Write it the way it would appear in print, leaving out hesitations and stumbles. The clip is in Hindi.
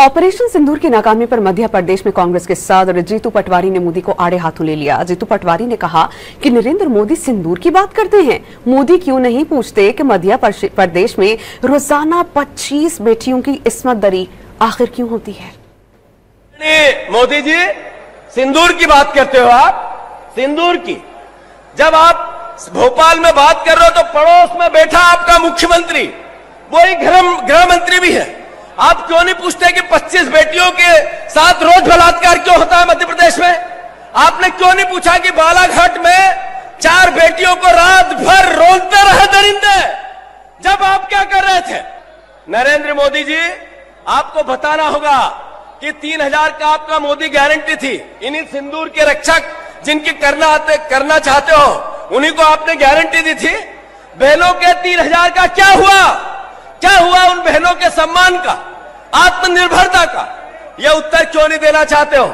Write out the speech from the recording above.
ऑपरेशन सिंदूर की नाकामी पर मध्य प्रदेश में कांग्रेस के सदर जीतू पटवारी ने मोदी को आड़े हाथों ले लिया। जीतू पटवारी ने कहा कि नरेंद्र मोदी सिंदूर की बात करते हैं, मोदी क्यों नहीं पूछते कि मध्य प्रदेश में रोजाना 25 बेटियों की इस्मत दरी आखिर क्यों होती है। मोदी जी, सिंदूर की बात करते हो आप, सिंदूर की। जब आप भोपाल में बात कर रहे हो तो पड़ोस में बैठा आपका मुख्यमंत्री, वही गृह मंत्री भी है। आप क्यों नहीं पूछते कि 25 बेटियों के साथ रोज बलात्कार क्यों होता है मध्य प्रदेश में? आपने क्यों नहीं पूछा कि बालाघाट में 4 बेटियों को रात भर रोलते रहे दरिंदे, जब आप क्या कर रहे थे? नरेंद्र मोदी जी, आपको बताना होगा कि 3000 का आपका मोदी गारंटी थी। इन्हीं सिंदूर के रक्षक जिनकी करना चाहते हो, उन्हीं को आपने गारंटी दी थी। बहनों के 3000 का क्या हुआ? क्या हुआ उन बहनों के सम्मान का, आत्मनिर्भरता का? यह उत्तर क्यों नहीं देना चाहते हो?